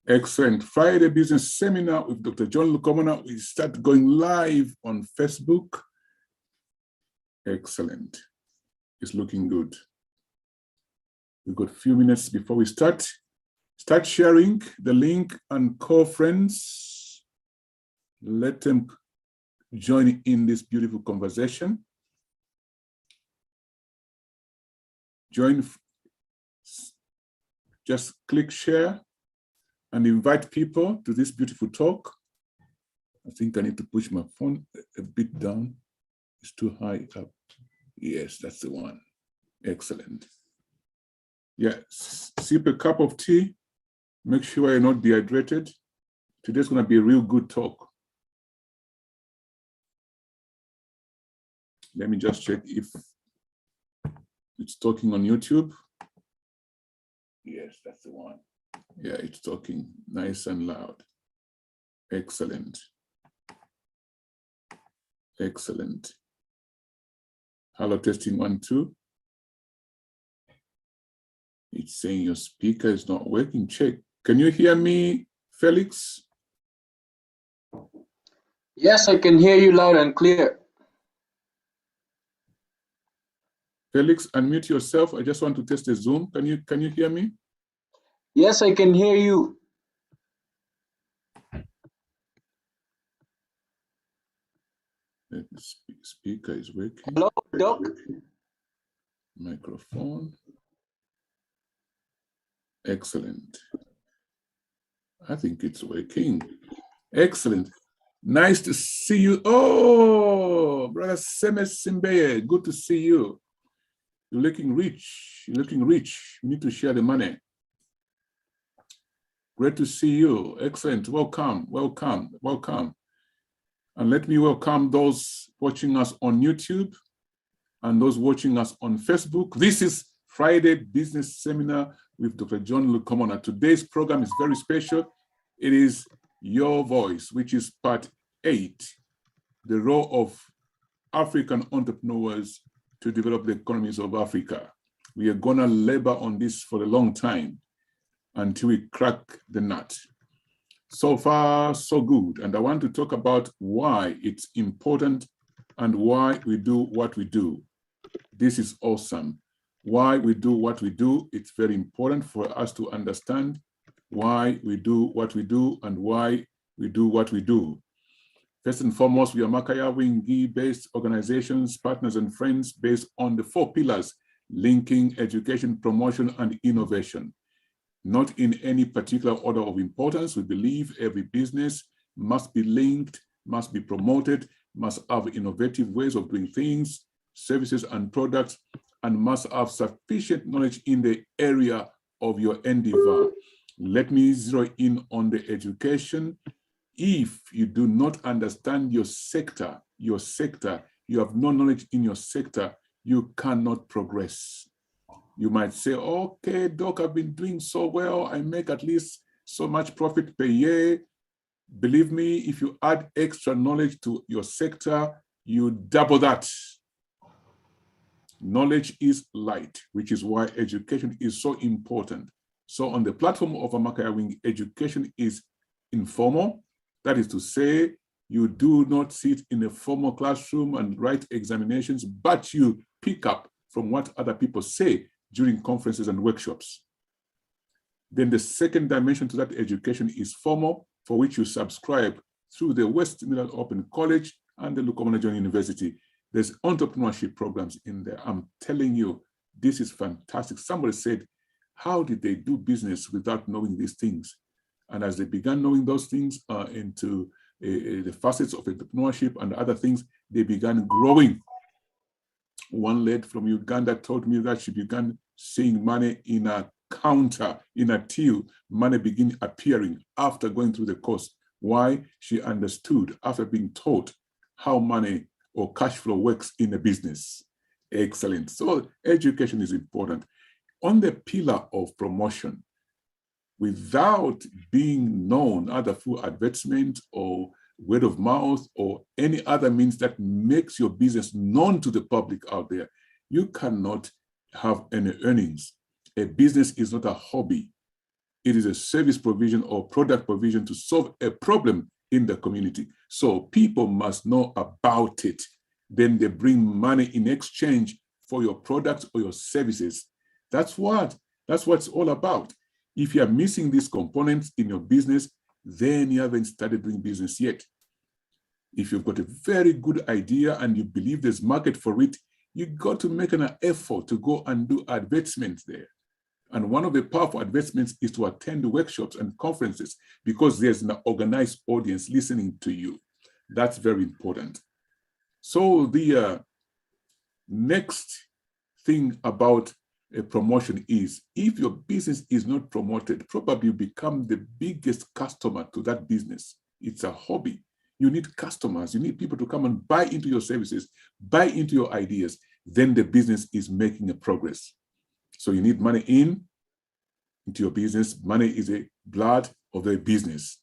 Excellent. Friday Business Seminar with Dr. John Lukomona. We start going live on Facebook. Excellent. It's looking good. We've got a few minutes before we start. Start sharing the link and call friends. Let them join in this beautiful conversation. Join. Just click share and invite people to this beautiful talk. I think I need to push my phone a bit down. It's too high up. Yes, that's the one. Excellent. Yeah, sip a cup of tea. Make sure you're not dehydrated. Today's going to be a real good talk. Let me just check if it's talking on YouTube. Yes, that's the one. Yeah, it's talking nice and loud. Excellent. Excellent. Hello, testing 1, 2. It's saying your speaker is not working. Check. Can you hear me, Felix? Yes, I can hear you loud and clear. Felix, unmute yourself. I just want to test the Zoom. Can you hear me? Yes, I can hear you. The speaker is working. Hello, Doc. Microphone. Excellent. I think it's working. Excellent. Nice to see you. Oh, Brother Semes Simbeye, good to see you. You're looking rich. You're looking rich. You need to share the money. Great to see you. Excellent. Welcome, welcome, welcome. And let me welcome those watching us on YouTube and those watching us on Facebook. This is Friday Business Seminar with Dr. John Lukomona. Today's program is very special. It is Your Voice, which is part 8, the role of African entrepreneurs to develop the economies of Africa. We are going to labor on this for a long time until we crack the nut. So far, so good. And I want to talk about why it's important and why we do what we do. This is awesome. Why we do what we do, it's very important for us to understand why we do what we do and why we do what we do. First and foremost, we are Makaya Wingi-based organizations, partners and friends based on the 4 pillars, linking education, promotion, and innovation. Not in any particular order of importance. We believe every business must be linked, must be promoted, must have innovative ways of doing things, services and products, and must have sufficient knowledge in the area of your endeavor. Let me zero in on the education. If you do not understand your sector, you have no knowledge in your sector, you cannot progress. You might say, okay, Doc, I've been doing so well. I make at least so much profit per year. Believe me, if you add extra knowledge to your sector, you double that. Knowledge is light, which is why education is so important. So on the platform of Amakaya Wing, education is informal. That is to say, you do not sit in a formal classroom and write examinations, but you pick up from what other people say during conferences and workshops. Then the second dimension to that education is formal, for which you subscribe through the West Midland Open College and the Lukomona John University. There's entrepreneurship programs in there. I'm telling you, this is fantastic. Somebody said, how did they do business without knowing these things? And as they began knowing those things into the facets of entrepreneurship and other things, they began growing. One lady from Uganda told me that she began seeing money in a counter, in a till. Money began appearing after going through the course. Why? She understood after being taught how money or cash flow works in a business. Excellent. So education is important. On the pillar of promotion, without being known, either through advertisement or word of mouth or any other means that makes your business known to the public out there, you cannot have any earnings. A business is not a hobby. It is a service provision or product provision to solve a problem in the community. So people must know about it. Then they bring money in exchange for your products or your services. That's what it's all about. If you are missing these components in your business, then you haven't started doing business yet. If you've got a very good idea and you believe there's market for it, you got to make an effort to go and do advertisements there. And one of the powerful advertisements is to attend workshops and conferences because there's an organized audience listening to you. That's very important. So the next thing about a promotion is if your business is not promoted, probably you become the biggest customer to that business. It's a hobby. You need customers. You need people to come and buy into your services, buy into your ideas. Then the business is making a progress. So you need money into your business. Money is a blood of the business.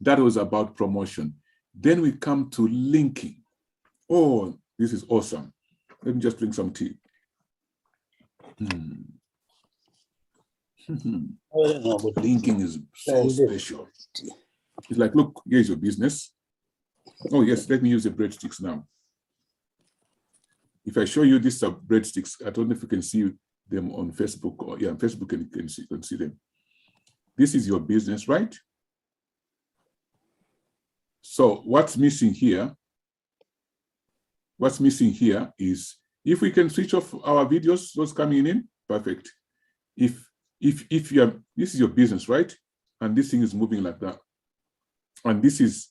That was about promotion. Then we come to linking. Oh, this is awesome. Let me just drink some tea. Linking is so special. It's like, look, here's your business. Oh, yes, let me use the breadsticks now. If I show you these breadsticks, I don't know if you can see them on Facebook. Or yeah, on Facebook you can see them. This is your business, right? So what's missing here? What's missing here is if we can switch off our videos, those coming in, perfect. If you are, this is your business, right? And this thing is moving like that. And this is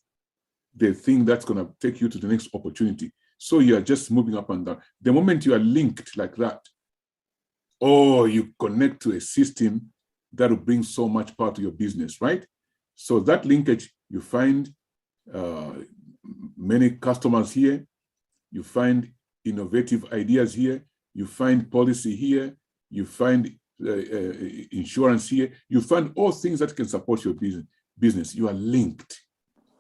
the thing that's going to take you to the next opportunity. So you are just moving up and down. The moment you are linked like that, or you connect to a system that will bring so much power to your business, right? So that linkage, you find many customers here, you find innovative ideas here, you find policy here, you find insurance here, you find all things that can support your business. You are linked.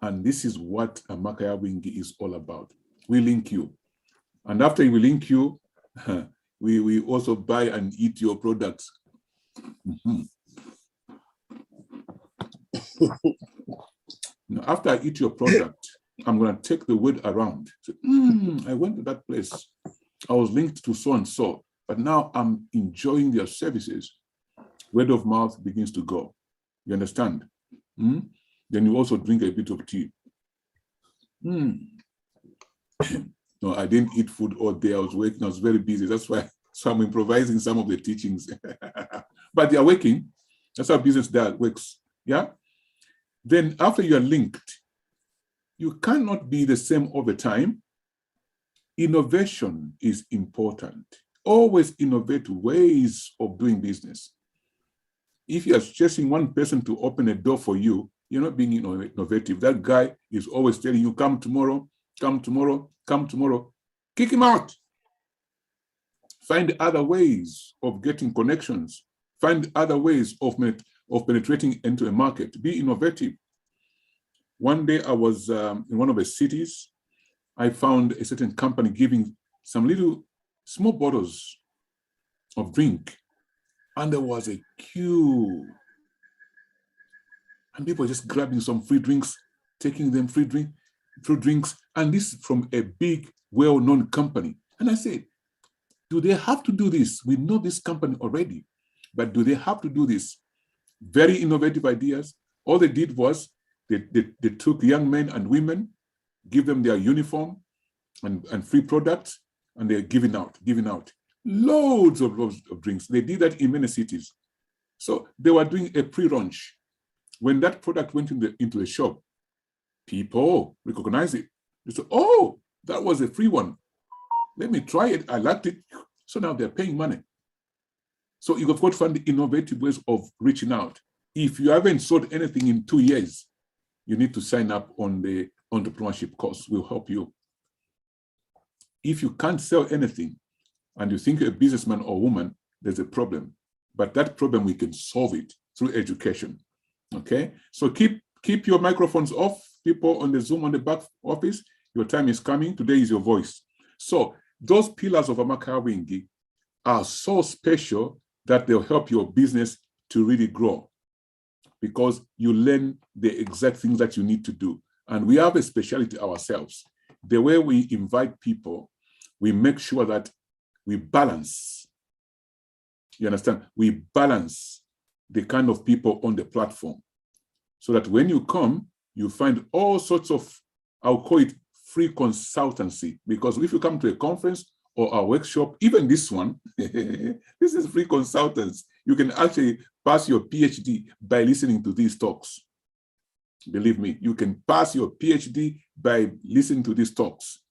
And this is what Amakaya Wingi is all about. We link you. And after we link you, we also buy and eat your products. Now, after I eat your product, I'm going to take the word around. So, I went to that place. I was linked to so and so, but now I'm enjoying their services. Word of mouth begins to go. You understand? Then you also drink a bit of tea. No, I didn't eat food all day. I was working. I was very busy. That's why. So I'm improvising some of the teachings. But they are working. That's how business works. Yeah. Then after you are linked, you cannot be the same all the time. Innovation is important. Always innovate ways of doing business. If you are chasing one person to open a door for you, you're not being innovative. That guy is always telling you, come tomorrow, come tomorrow, come tomorrow. Kick him out. Find other ways of getting connections. Find other ways of penetrating into a market. Be innovative. One day I was in one of the cities. I found a certain company giving some little small bottles of drink. And there was a queue. And people were just grabbing some free drinks, taking them free drinks. And this is from a big, well-known company. And I said, do they have to do this? We know this company already, but do they have to do this? Very innovative ideas. All they did was they took young men and women, give them their uniform and free products, and they're giving out loads of drinks. They did that in many cities. So they were doing a pre-launch. When that product went into the shop, people recognize it. They said, oh, that was a free one. Let me try it. I liked it. So now they're paying money. So you've got to find innovative ways of reaching out. If you haven't sold anything in 2 years, you need to sign up on the entrepreneurship course. We'll help you. If you can't sell anything and you think you're a businessman or woman, there's a problem. But that problem, we can solve it through education. Okay? So keep your microphones off. People on the Zoom on the back office, your time is coming. Today is your voice. So those pillars of Amakaya Wingi are so special that they'll help your business to really grow. because you learn the exact things that you need to do. And we have a specialty ourselves. The way we invite people, we make sure that we balance. You understand? We balance the kind of people on the platform so that when you come, you find all sorts of, I'll call it free consultancy, because if you come to a conference or a workshop, even this one, this is free consultants. You can actually pass your PhD by listening to these talks. Believe me, you can pass your PhD by listening to these talks.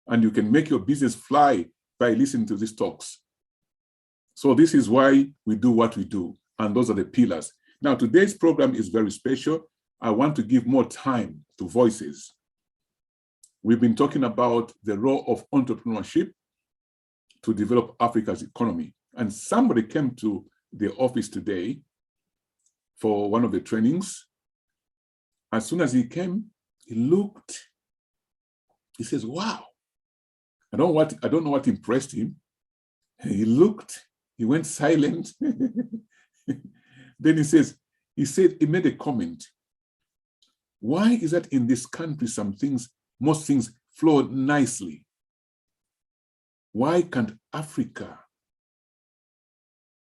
And you can make your business fly by listening to these talks. So this is why we do what we do. And those are the pillars. Now, today's program is very special. I want to give more time to voices. We've been talking about the role of entrepreneurship to develop Africa's economy. And somebody came to the office today for one of the trainings. As soon as he came, he looked, he says, wow. I don't know what impressed him. He looked, he went silent. Then he said, he made a comment. Why is that in this country, most things flow nicely? Why can't Africa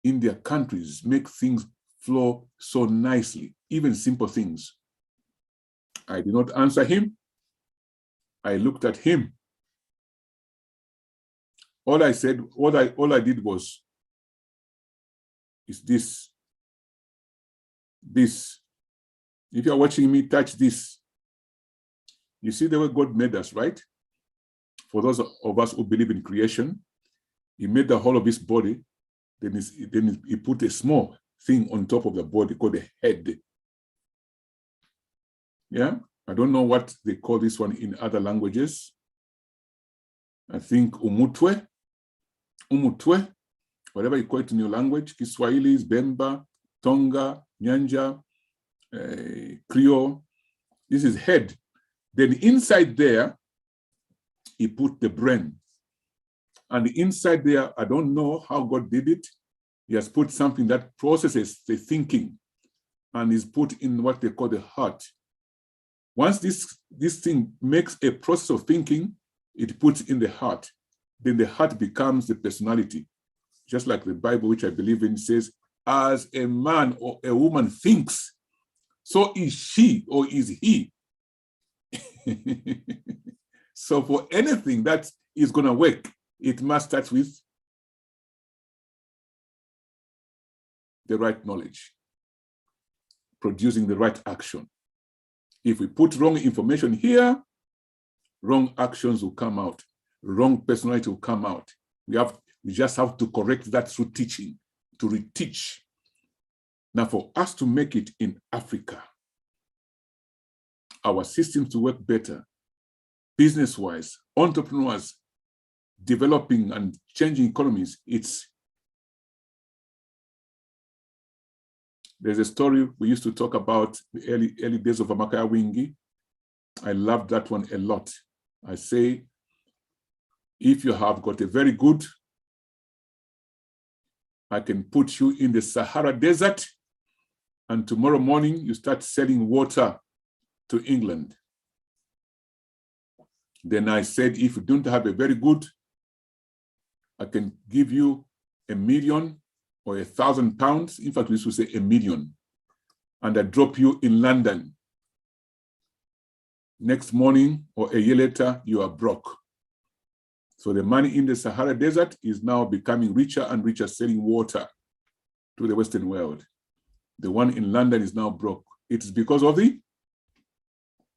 in their countries make things flow so nicely, even simple things? I did not answer him. I looked at him. All I said, all I did was, is this. If you're watching me, touch this. You see the way God made us, right? For those of us who believe in creation, he made the whole of his body, then he put a small thing on top of the body called the head. Yeah, I don't know what they call this one in other languages. I think umutwe, whatever you call it in your language, Kiswahili, Bemba, Tonga, Nyanja, Creole. This is head. Then inside there, he put the brain. And inside there, I don't know how God did it. He has put something that processes the thinking and is put in what they call the heart. Once this thing makes a process of thinking, it puts in the heart. Then the heart becomes the personality. Just like the Bible, which I believe in, says, as a man or a woman thinks, so is she or is he. So for anything that is going to work, it must start with the right knowledge, producing the right action. If we put wrong information here, wrong actions will come out, wrong personality will come out. We just have to correct that through teaching, to reteach. Now, for us to make it in Africa, our systems to work better, business-wise, entrepreneurs, developing and changing economies, there's a story we used to talk about the early days of Amakaya Wingi. I love that one a lot. I say, if you have got a very good, I can put you in the Sahara Desert, and tomorrow morning you start selling water to England. Then I said, if you don't have a very good, I can give you $1 million or 1,000 pounds. In fact, we should say $1 million. And I drop you in London. Next morning or a year later, you are broke. So the money in the Sahara Desert is now becoming richer and richer, selling water to the Western world. The one in London is now broke. It's because of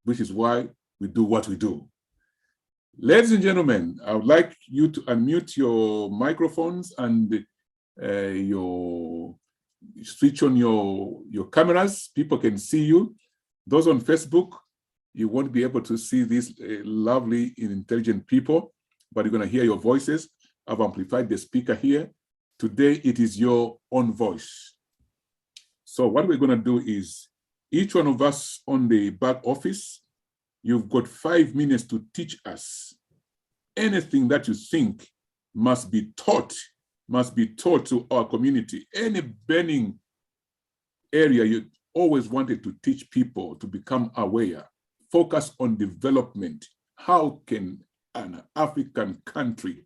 which is why we do what we do. Ladies and gentlemen, I would like you to unmute your microphones and switch on your cameras. People can see you. Those on Facebook, you won't be able to see these lovely and intelligent people, but you're going to hear your voices. I've amplified the speaker here. Today, it is your own voice. So what we're going to do is, each one of us on the back office, you've got 5 minutes to teach us anything that you think must be taught to our community. Any burning area always wanted to teach people to become aware, focus on development. How can an African country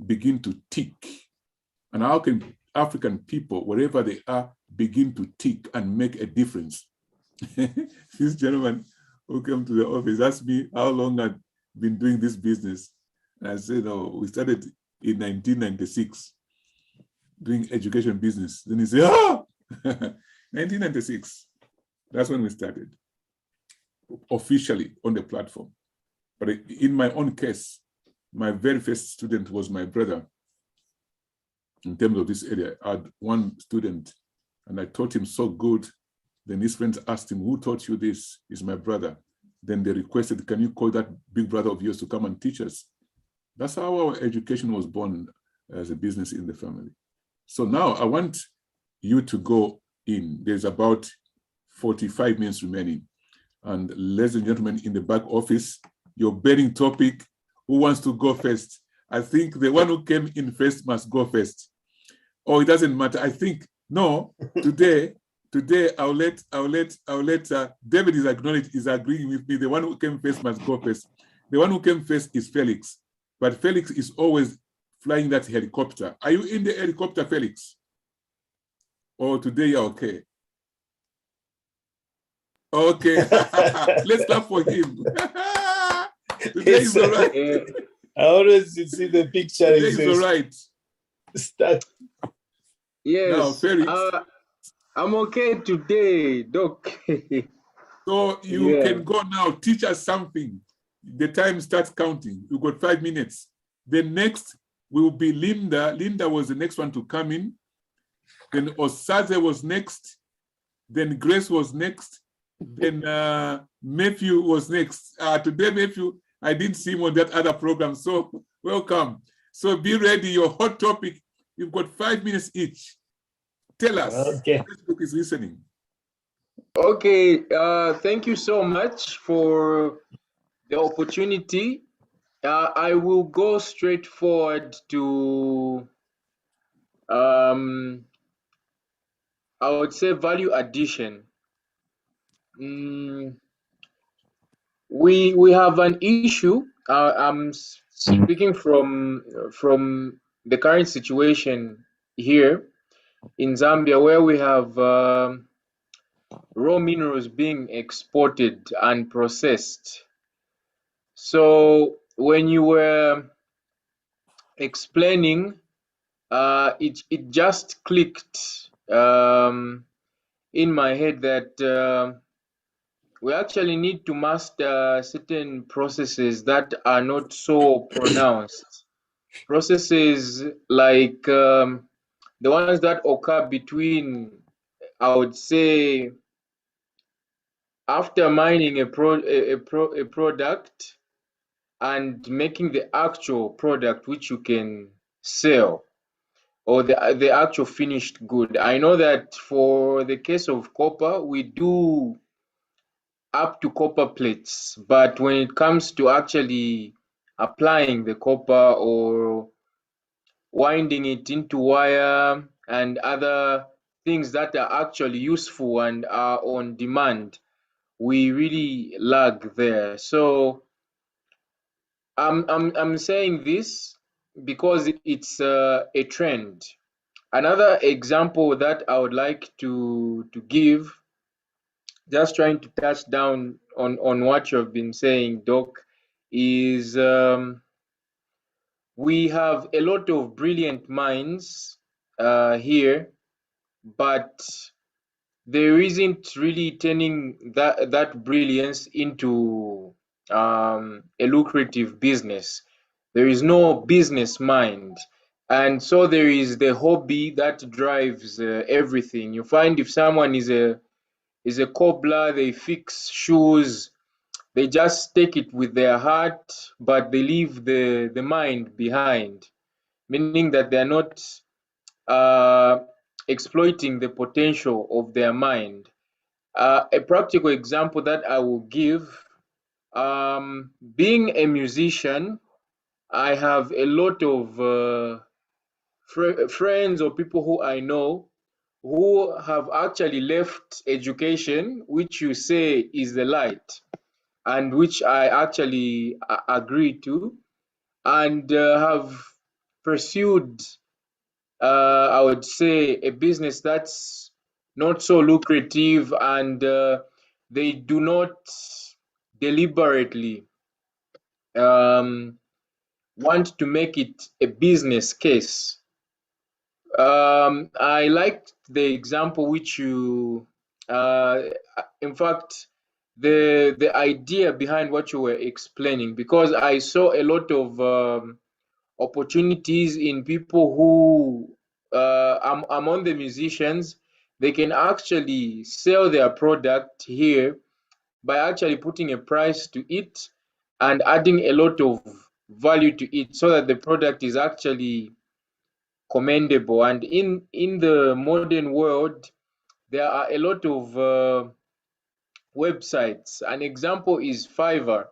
begin to tick? And how can African people, wherever they are, begin to tick and make a difference? This gentleman who came to the office asked me how long I'd been doing this business. And I said, oh, we started in 1996 doing education business. Then he said, 1996. That's when we started officially on the platform. But in my own case, my very first student was my brother. In terms of this area, I had one student and I taught him so good. Then his friends asked him, who taught you this? Is my brother. Then they requested, can you call that big brother of yours to come and teach us? That's how our education was born as a business in the family. So now I want you to go in. There's about 45 minutes remaining. And ladies and gentlemen, in the back office, your burning topic, who wants to go first? I think the one who came in first must go first. Oh, it doesn't matter. I think, no, today I'll let David is acknowledged, is agreeing with me. The one who came first must go first. The one who came first is Felix, but Felix is always flying that helicopter. Are you in the helicopter, Felix? Or today you're okay? Okay, let's clap for him. Today is all right. I always see the picture. Today is all right. Start. Yes. Now, Felix. I'm okay today, Doc. So you can go now, teach us something. The time starts counting. You've got 5 minutes. The next will be Linda. Linda was the next one to come in. Then Osaze was next. Then Grace was next. Then Matthew was next. Today, Matthew, I didn't see him on that other program. So welcome. So be ready. Your hot topic. You've got 5 minutes each. Tell us. Okay. Facebook is listening. Okay. Thank you so much for the opportunity. I will go straight forward to I would say value addition. We have an issue. I'm speaking from the current situation here in Zambia, where we have raw minerals being exported and processed. So when you were explaining, it just clicked in my head that we actually need to master certain processes that are not so pronounced. Processes like the ones that occur between, I would say, after mining a product and making the actual product which you can sell, or the actual finished good. I know that for the case of copper, we do up to copper plates, but when it comes to actually applying the copper or winding it into wire and other things that are actually useful and are on demand, we really lag there. So I'm saying this because it's a trend. Another example that I would like to give, just trying to touch down on what you've been saying, Doc, is we have a lot of brilliant minds here, but there isn't really turning that brilliance into a lucrative business. There is no business mind. And so there is the hobby that drives everything. You find if someone is a cobbler, they fix shoes, they just take it with their heart, but they leave the mind behind, meaning that they are not exploiting the potential of their mind. A practical example that I will give, being a musician, I have a lot of friends or people who I know who have actually left education, which you say is the light, and which I actually agree to, and have pursued, I would say, a business that's not so lucrative, and they do not deliberately want to make it a business case. I liked the example which you, in fact, the idea behind what you were explaining, because I saw a lot of opportunities in people who, among the musicians, they can actually sell their product here by actually putting a price to it and adding a lot of value to it, so that the product is actually commendable. And in the modern world, there are a lot of websites. An example is Fiverr.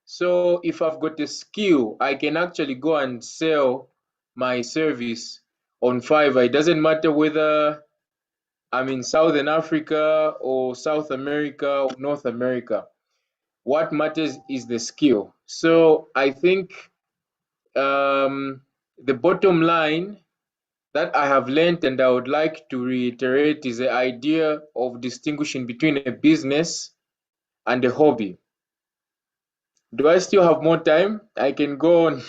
So if I've got a skill, I can actually go and sell my service on Fiverr. It doesn't matter whether I'm in Southern Africa or South America or North America. What matters is the skill. So I think the bottom line that I have learned and I would like to reiterate is the idea of distinguishing between a business and a hobby. Do I still have more time? I can go on.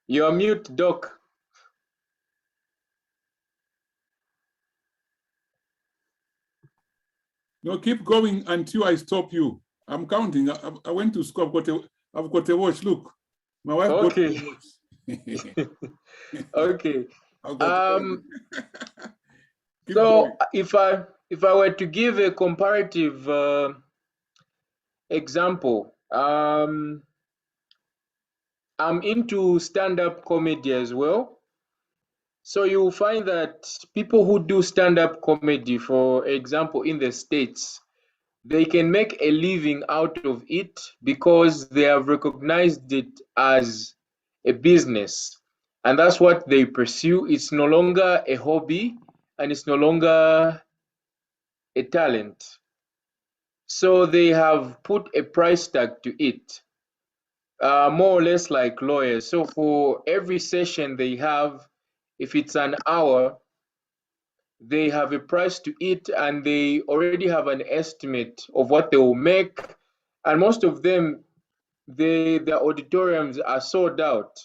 You're mute, Doc. No, keep going until I stop you. I'm counting. I went to school. I've got a watch. Look, my wife got Okay. me a watch. Okay. I've got keep So going. if I were to give a comparative example, I'm into stand-up comedy as well. So you'll find that people who do stand-up comedy, for example, in the States, they can make a living out of it because they have recognized it as a business. And that's what they pursue. It's no longer a hobby and it's no longer a talent. So they have put a price tag to it, more or less like lawyers. So for every session they have, if it's an hour, they have a price to it and they already have an estimate of what they will make. And most of them, their auditoriums are sold out.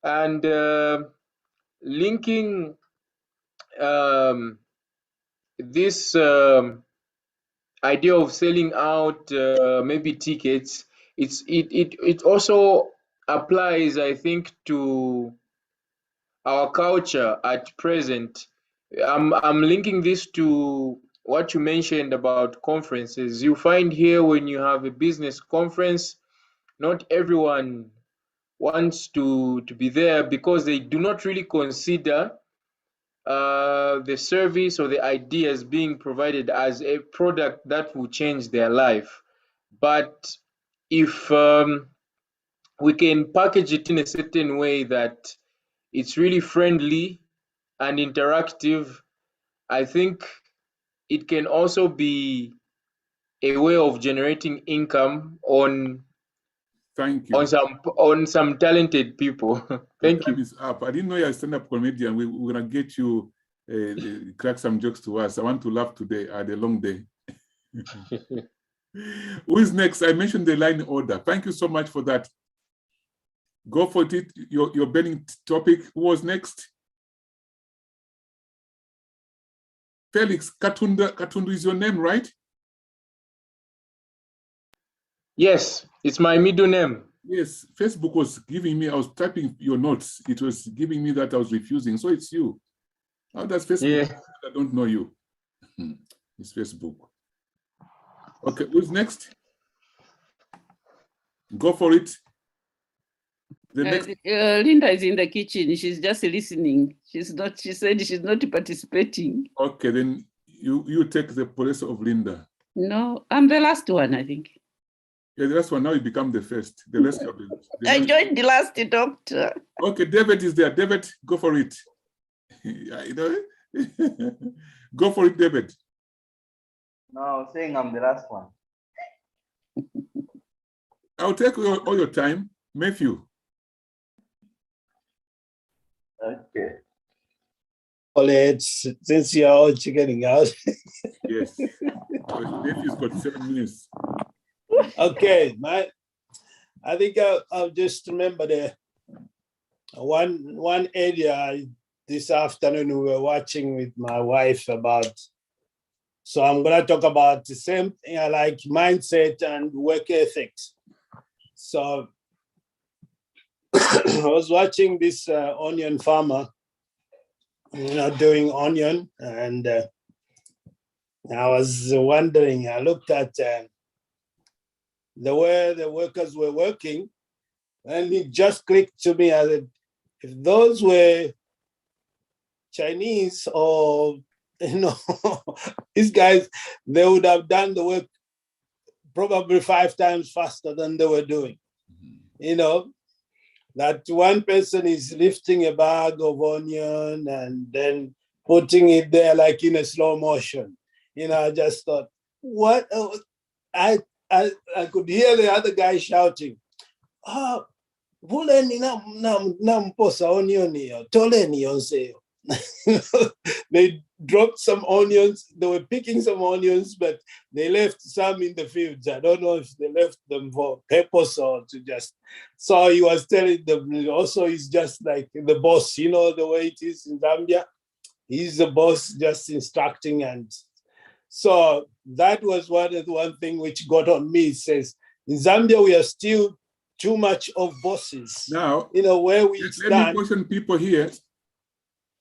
And linking this idea of selling out maybe tickets, it also applies, I think, to our culture at present. I'm linking this to what you mentioned about conferences. You find here when you have a business conference, not everyone wants to be there because they do not really consider the service or the ideas being provided as a product that will change their life. But if we can package it in a certain way that it's really friendly and interactive, I think it can also be a way of generating income on Thank you. on some talented people. Thank Time you. is up. I didn't know you're a stand-up comedian. We're gonna get you crack some jokes to us. I want to laugh today. I had a long day. Who is next? I mentioned the line order. Thank you so much for that. Go for it. Your burning topic. Who was next? Felix Katunda. Katundu is your name, right? Yes, it's my middle name. Yes, Facebook was giving me, I was typing your notes. It was giving me that I was refusing. So it's you. How does Facebook? Yeah. I don't know you. It's Facebook. Okay, who's next? Go for it. The next. Linda is in the kitchen. She's just listening. She's not. She said she's not participating. Okay, then you take the place of Linda. No, I'm the last one, I think. Yeah, the last one, now you become the first. The rest of the I last- joined the last doctor. Okay, David is there. David, go for it. Yeah, you know, go for it, David. No, I was saying I'm the last one. I'll take all your time. Matthew. Okay. Well, since you're all chickening out. Yes. Matthew's got 7 minutes. Okay, I think I'll just remember the one area this afternoon we were watching with my wife about. So I'm gonna talk about the same thing I like, mindset and work ethics. So I was watching this onion farmer, doing onion, and I was wondering, I looked at the way the workers were working, and it just clicked to me as if those were Chinese or, these guys, they would have done the work probably 5 times faster than they were doing. That one person is lifting a bag of onion and then putting it there like in a slow motion. I just thought, what? I could hear the other guy shouting, "Vuleni na mposa onion hiyo, toleni yonse." They dropped some onions. They were picking some onions, but they left some in the fields. I don't know if they left them for purpose or to just. So he was telling them also he's just like the boss, the way it is in Zambia. He's the boss just instructing. And so that was one thing which got on me. It says, in Zambia, we are still too much of bosses. Now, where we stand. Let me question people here.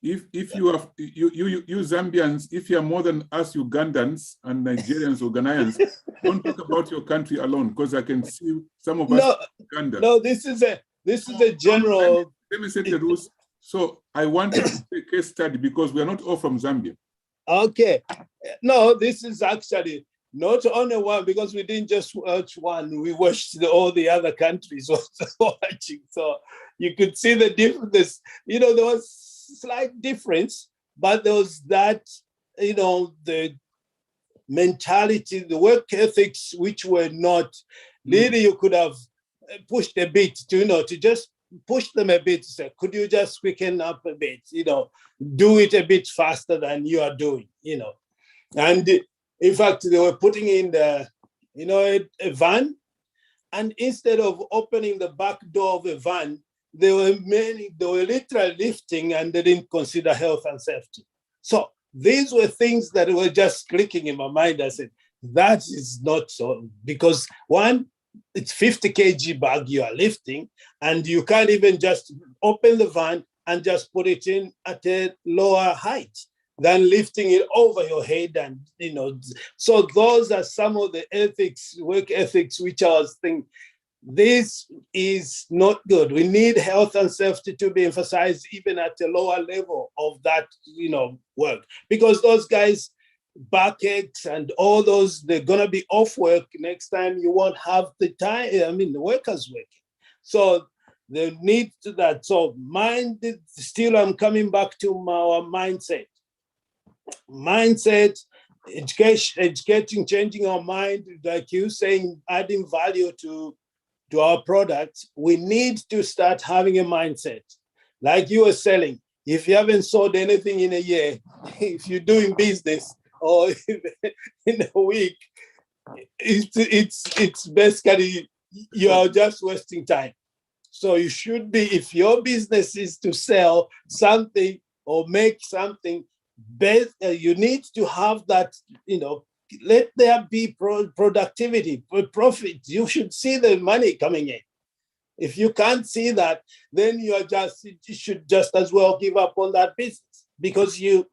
If you have you Zambians, if you are more than us Ugandans and Nigerians or Ghanaians, don't talk about your country alone, because I can see some of us in Uganda. No, this is a general. Let me set the rules. So I want to take a case study because we are not all from Zambia. Okay. No, this is actually not only one, because we didn't just watch one, we watched all the other countries also watching. So you could see the difference. There was slight difference, but there was that, the mentality, the work ethics, which were not really, you could have pushed a bit to just push them a bit. Say, could you just quicken up a bit, do it a bit faster than you are doing, And in fact, they were putting in a van, and instead of opening the back door of a van, they were literally lifting, and they didn't consider health and safety. So these were things that were just clicking in my mind. I said, that is not so, because one, it's 50 kg bag you are lifting, and you can't even just open the van and just put it in at a lower height than lifting it over your head. And, so those are some of the ethics, work ethics, which I was thinking, this is not good. We need health and safety to be emphasized even at a lower level of that, work, because those guys, backaches and all those, they're gonna be off work next time. You won't have the time. The workers working. So they need to that. So still, I'm coming back to our mindset. Mindset, educating, changing our mind, like you saying, adding value to our products. We need to start having a mindset. Like you were selling, if you haven't sold anything in a year, if you're doing business or in a week, it's basically you are just wasting time. So you should be, if your business is to sell something or make something, you need to have that, let there be productivity, profit. You should see the money coming in. If you can't see that, then you should just as well give up on that business, because you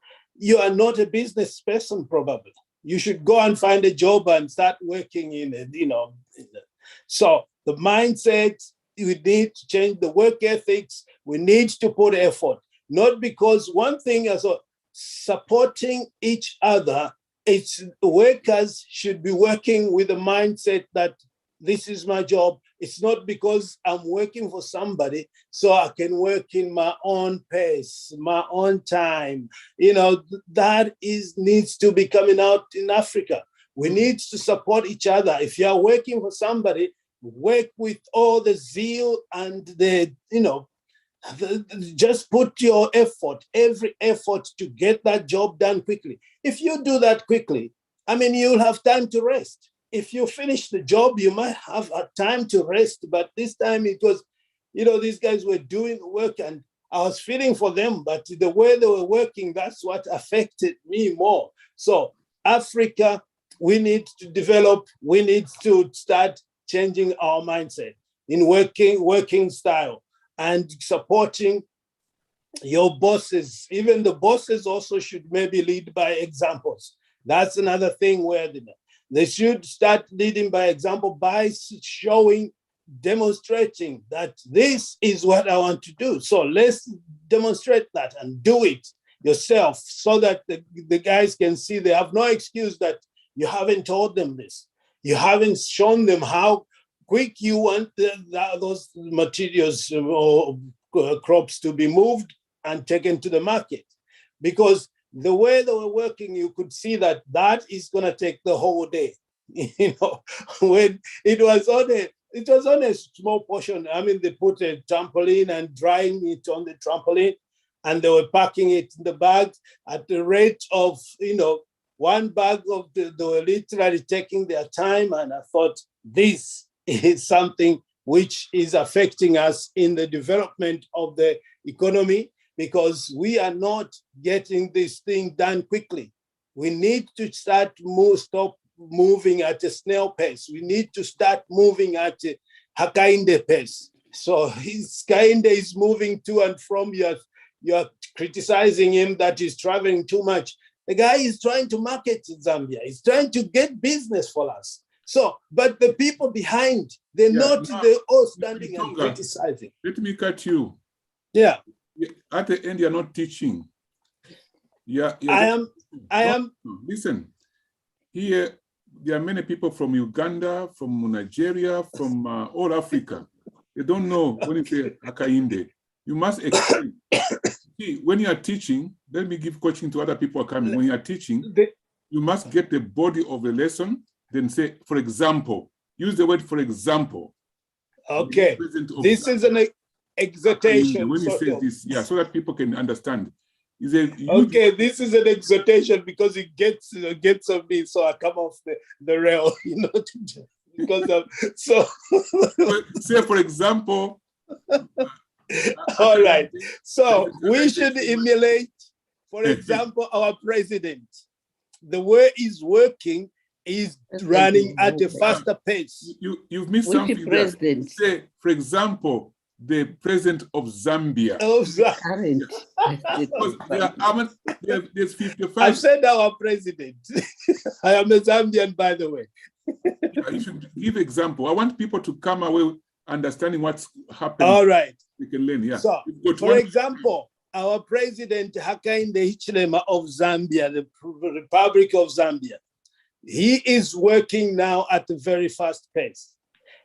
are not a business person, probably. You should go and find a job and start working in it, So the mindset, we need to change the work ethics. We need to put effort, not because one thing as supporting each other. It's workers should be working with a mindset that this is my job. It's not because I'm working for somebody, so I can work in my own pace, my own time. You know, that needs to be coming out in Africa. We need to support each other. If you are working for somebody, work with all the zeal and just put your effort, every effort to get that job done quickly. If you do that quickly, I mean, you'll have time to rest. If you finish the job, you might have a time to rest. But this time it was, these guys were doing work and I was feeling for them, but the way they were working, that's what affected me more. So Africa, we need to develop, we need to start changing our mindset in working style and supporting your bosses. Even the bosses also should maybe lead by examples. That's another thing where they should start leading by example by demonstrating that this is what I want to do. So let's demonstrate that and do it yourself so that the guys can see they have no excuse that you haven't told them this. You haven't shown them how quick you want those materials or crops to be moved and taken to the market. Because the way they were working, you could see that is going to take the whole day. When it was on a small portion. I mean, they put a trampoline and drying it on the trampoline, and they were packing it in the bags at the rate of, one bag they were literally taking their time. And I thought, this is something which is affecting us in the development of the economy, because we are not getting this thing done quickly. We need to stop moving at a snail pace. We need to start moving at a Hakainde pace. So Hakainde is moving to and from. You're criticizing him that he's traveling too much. The guy is trying to market Zambia. He's trying to get business for us. So, but the people behind, they're all standing and criticizing. Let me cut you. Yeah. At the end, you're not teaching. I am. Listen, here, there are many people from Uganda, from Nigeria, from all Africa. They don't know when you say Hakainde. You must explain. See, when you are teaching, let me give coaching to other people coming. When you are teaching, you must get the body of the lesson, then say, for example, use the word for example. Okay, this is an exhortation. When you say this, so that people can understand. Okay, this is an exhortation because it gets on me, so I come off the rail, because of so. Say, for example. All right. So we should emulate, for example, our president. The way he's working is running at a faster pace. You've missed something there. Say, for example, the president of Zambia. There's 55. I've said our president. I am a Zambian, by the way. You should give example. I want people to come away understanding what's happening. All right. We can learn, So, for example, our president Hakainde Hichilema of Zambia, the Republic of Zambia, he is working now at a very fast pace.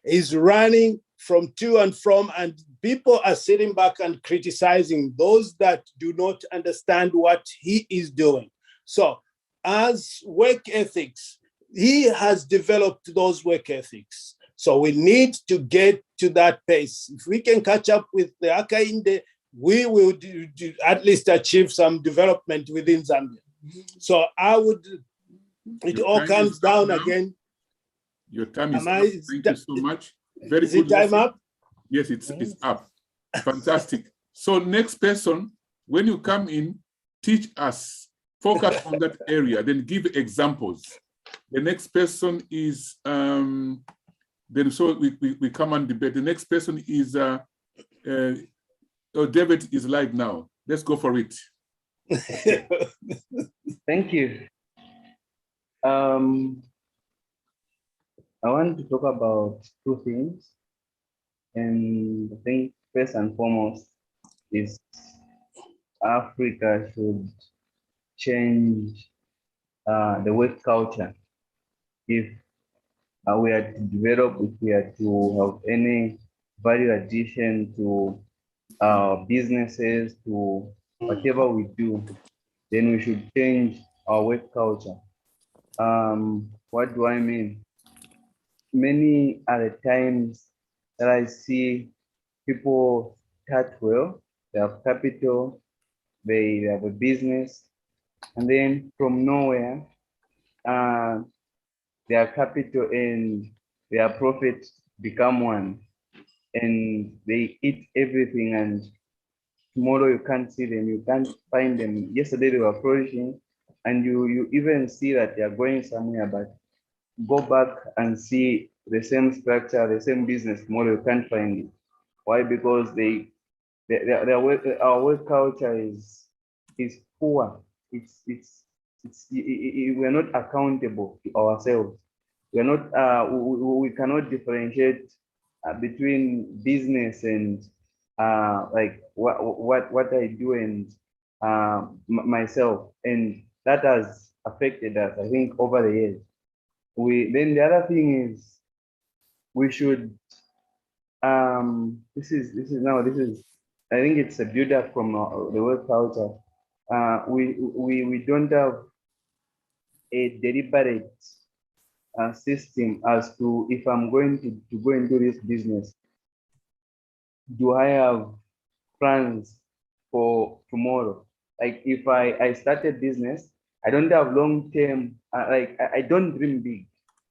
He's running from to and from, and people are sitting back and criticizing those that do not understand what he is doing. So, as work ethics, he has developed those work ethics. So we need to get to that pace. If we can catch up with the Hakainde, we will at least achieve some development within Zambia. So it all comes down again. Your time is up. Thank you so much. Very is good. Is it time up? Yes, it's up. Fantastic. So next person, when you come in, teach us, focus on that area, then give examples. The next person is, then so we come and debate. The next person is, David is live now. Let's go for it. Thank you. I want to talk about two things. And I think first and foremost is Africa should change the work culture. If we are to develop, if we are to have any value addition to our businesses, to whatever we do, then we should change our work culture. What do I mean? Many are the times that I see people start well, they have capital, they have a business, and then from nowhere, uh, their capital and their profit become one, and they eat everything, and tomorrow you can't see them, you can't find them. Yesterday they were flourishing, and you even see that they are going somewhere, but go back and see the same structure, the same business tomorrow, you can't find it. Why? Because their work, our work culture is poor. We're not accountable to ourselves. We're not, we cannot differentiate between business and like what I do and myself, and that has affected us, I think, over the years. Then the other thing is we should this is I think it's a build up from the work culture. We don't have a deliberate system as to, if I'm going to go into this business, do I have plans for tomorrow? Like if I start a business, I don't have long term, like I don't dream big.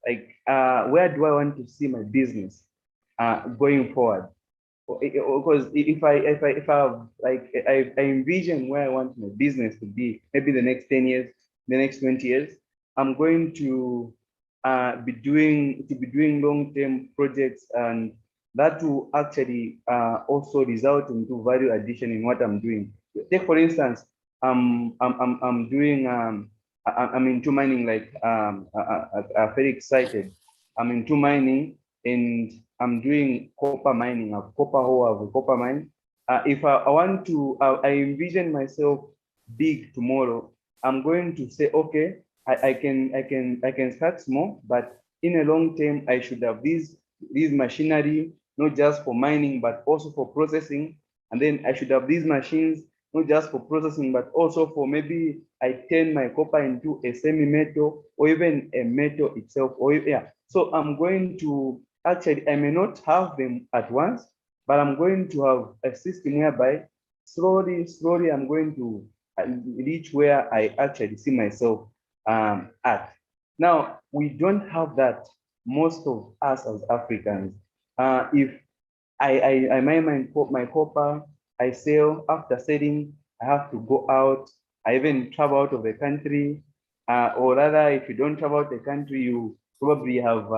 Like where do I want to see my business going forward? Because if I have, like I envision where I want my business to be, maybe the next 10 years, the next 20 years, I'm going to be doing long-term projects, and that will actually also result into value addition in what I'm doing. Take for instance, I'm doing I'm into mining, like I'm very excited. I'm into mining, and I'm doing copper mining. I have copper ore, I have a copper mine. If I want to, I envision myself big tomorrow. I'm going to say, okay, I can start small, but in a long term, I should have these machinery, not just for mining, but also for processing. And then I should have these machines, not just for processing, but also for, maybe I turn my copper into a semi-metal or even a metal itself. Or yeah, so I'm going to, actually, I may not have them at once, but I'm going to have a system whereby slowly I'm going to reach where I actually see myself at. Now, we don't have that, most of us as Africans. If I mine my copper, I sell. After selling, I have to go out. I even travel out of the country. Or rather, if you don't travel out the country, you probably have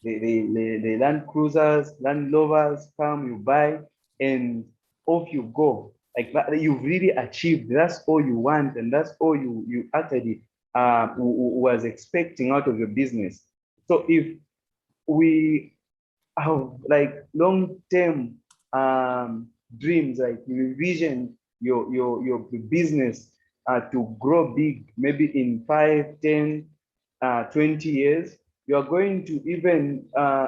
the Land Cruisers, Land Rovers come, you buy, and off you go. Like that, you've really achieved. That's all you want, and that's all you actually was expecting out of your business. So if we have like long-term dreams, like you envision your business to grow big, maybe in 5, 10, 20 years, you are going to even,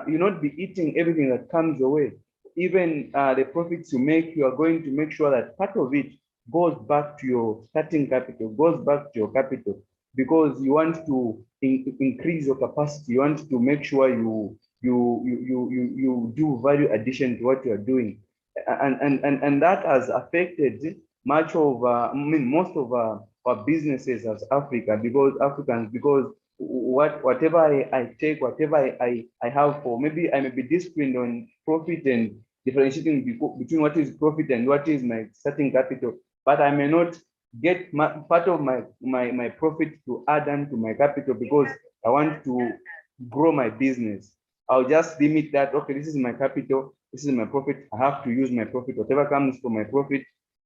you not be eating everything that comes your way. Even the profits you make, you are going to make sure that part of it goes back to your starting capital, goes back to your capital, because you want to increase your capacity. You want to make sure you do value addition to what you are doing, and that has affected much of most of our businesses as Africans, because whatever I take, whatever I have for, maybe I may be disciplined on profit and differentiating between what is profit and what is my starting capital, but I may not get part of my profit to add on to my capital because I want to grow my business. I'll just limit that. Okay, this is my capital, this is my profit. I have to use my profit. Whatever comes from my profit,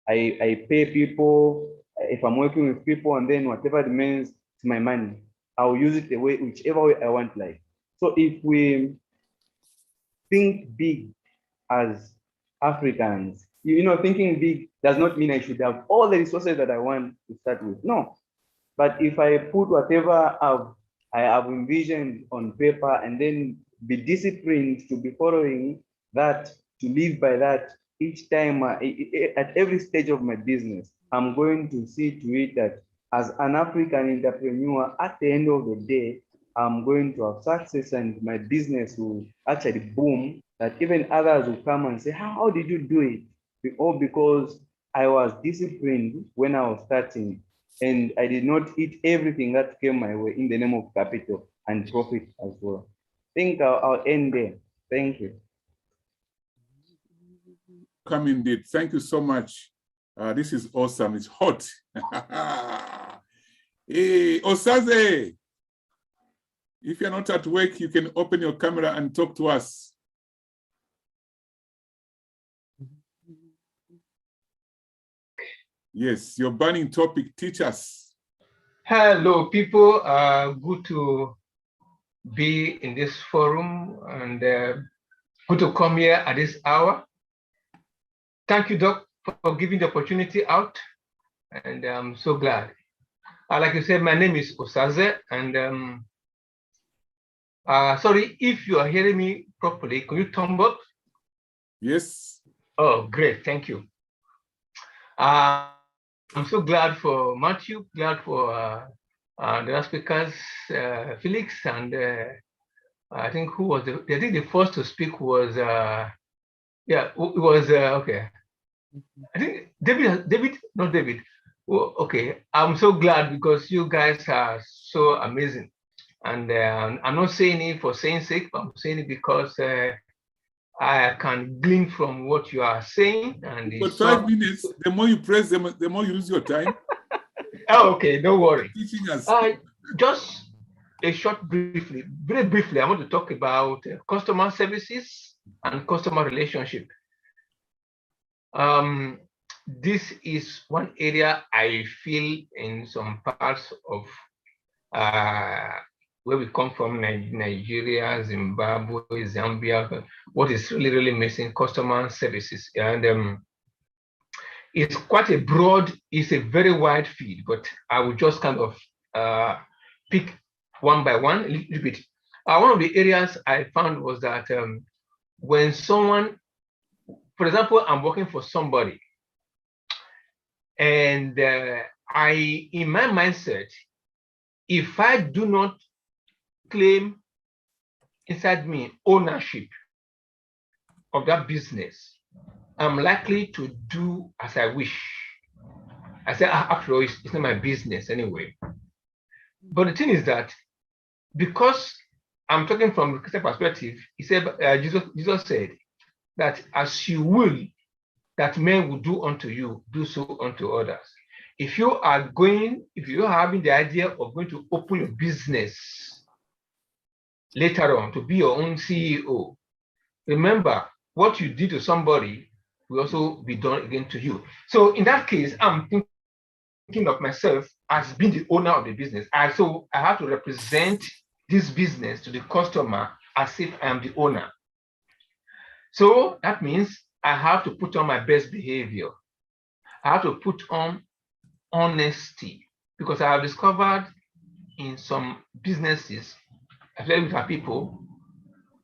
I pay people if I'm working with people, and then whatever remains is my money. I'll use it whichever way I want. Like, so if we think big as Africans, thinking big does not mean I should have all the resources that I want to start with. No, but if I put whatever I've I have envisioned on paper, and then be disciplined to be following that, to live by that each time, at every stage of my business. I'm going to see to it that as an African entrepreneur, at the end of the day, I'm going to have success and my business will actually boom, that even others will come and say, how did you do it? All because I was disciplined when I was starting, and I did not eat everything that came my way in the name of capital and profit as well. I think I'll end there. Thank you. Come indeed. Thank you so much. This is awesome. It's hot. Hey, Osaze, if you're not at work, you can open your camera and talk to us. Yes, your burning topic, teach us. Hello, people. Good to be in this forum, and good to come here at this hour. Thank you, Doc, for giving the opportunity out, and I'm so glad. Like you said, my name is Osaze, and sorry, if you are hearing me properly, can you thumb up? Yes. Oh, great, thank you. I'm so glad for Matthew, glad for the other speakers, Felix, and I think who was I think the first to speak was, yeah, it was, okay. I think not David. Oh, okay, I'm so glad because you guys are so amazing. And I'm not saying it for saying sake, but I'm saying it because I can glean from what you are saying. And For 5 minutes, the more you press them, the more you lose your time. Oh, okay, don't worry. Teaching us. Just a short, very briefly, I want to talk about customer services and customer relationship. This is one area I feel in some parts of where we come from, Nigeria, Zimbabwe, Zambia, what is really, really missing, customer services. And it's quite a broad, it's a very wide field, but I will just kind of pick one by one a little bit. One of the areas I found was that when someone, for example, I'm working for somebody, and in my mindset, if I do not claim inside me ownership of that business, I'm likely to do as I wish. I say, after all, it's not my business anyway. But the thing is that because I'm talking from the Christian perspective, he said, Jesus said that as you will, that men will do unto you, do so unto others. If you are having the idea of going to open your business later on to be your own CEO, remember what you did to somebody will also be done again to you. So in that case, I'm thinking of myself as being the owner of the business. So I have to represent this business to the customer as if I am the owner. So that means I have to put on my best behavior. I have to put on honesty, because I have discovered in some businesses, especially with our people,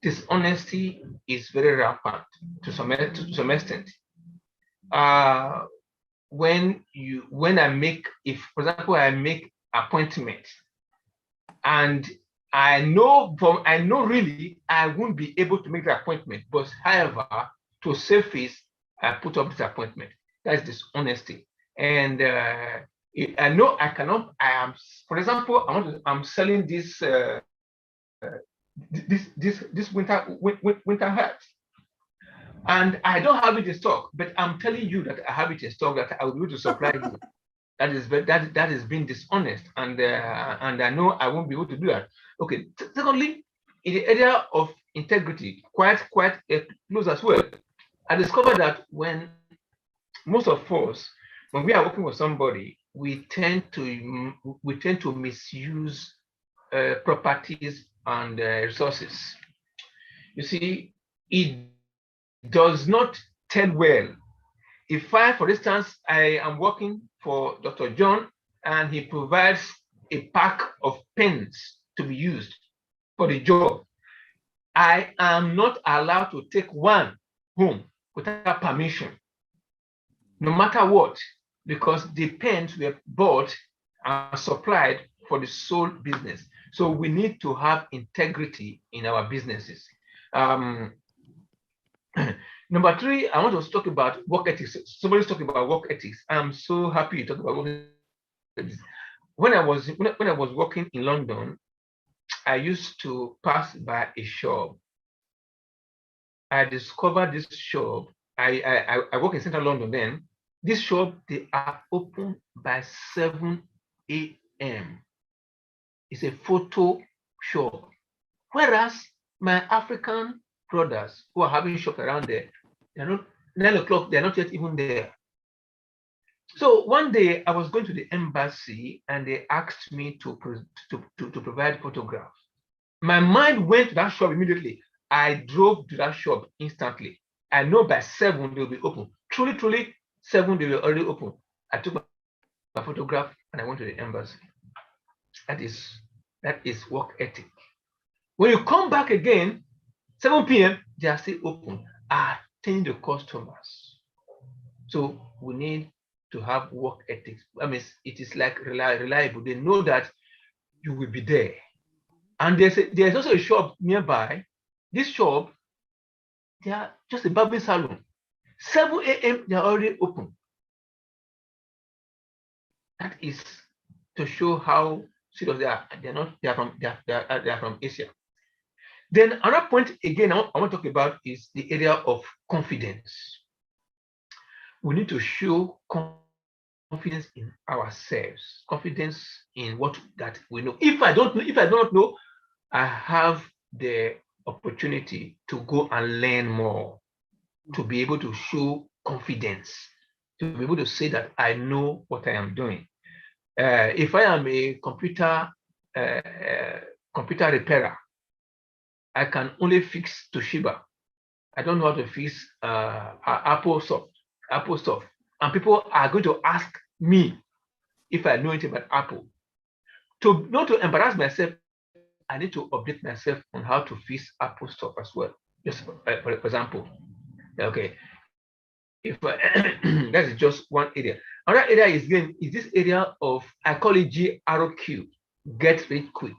dishonesty is very rampant to some extent. When I make, if for example I make appointment, and I know really I won't be able to make the appointment, but however, to save face, I put up this appointment. That's dishonesty. And I know I cannot. I am, for example, I'm selling this this winter hat, and I don't have it in stock, but I'm telling you that I have it in stock, that I will be able to supply you. That is being dishonest, and I know I won't be able to do that. Okay. Secondly, in the area of integrity, quite close as well, I discovered that when most of us, when we are working with somebody, we tend to misuse properties and resources. You see, it does not tell well. If I, for instance, I am working for Dr. John and he provides a pack of pens to be used for the job. I am not allowed to take one home without permission, no matter what, because the pens were bought and supplied for the sole business. So we need to have integrity in our businesses. Number three, I want to talk about work ethics. Somebody's talking about work ethics. I'm so happy you talk about work ethics. When I was working in London, I used to pass by a shop. I discovered this shop. I work in central London then. This shop, they are open by 7 a.m. It's a photo shop. Whereas my African brothers who are having shop around there, they're not 9 o'clock, they're not yet even there. So one day I was going to the embassy and they asked me to provide photographs. My mind went to that shop immediately. I drove to that shop instantly. I know by 7 they'll be open. Truly, 7 they were already open. I took my photograph and I went to the embassy. That is work ethic. When you come back again, 7 p.m., they are still open, attending the customers. So we need to have work ethics. I mean, it is like reliable. They know that you will be there. And there's also a shop nearby. This shop, they are just a barbering salon. 7 a.m., they are already open. That is to show how serious they are. They are from Asia. Then another point again I want to talk about is the area of confidence. We need to show confidence in ourselves, confidence in what that we know. If I do not know, I have the opportunity to go and learn more, to be able to show confidence, to be able to say that I know what I am doing. If I am a computer repairer, I can only fix Toshiba. I don't know how to fix Apple stuff. And people are going to ask me if I know anything about Apple. To not to embarrass myself, I need to update myself on how to fix Apple stuff as well. Just for example, okay. If that is just one area. Another area is this area of, I call it GRQ, get rich quick,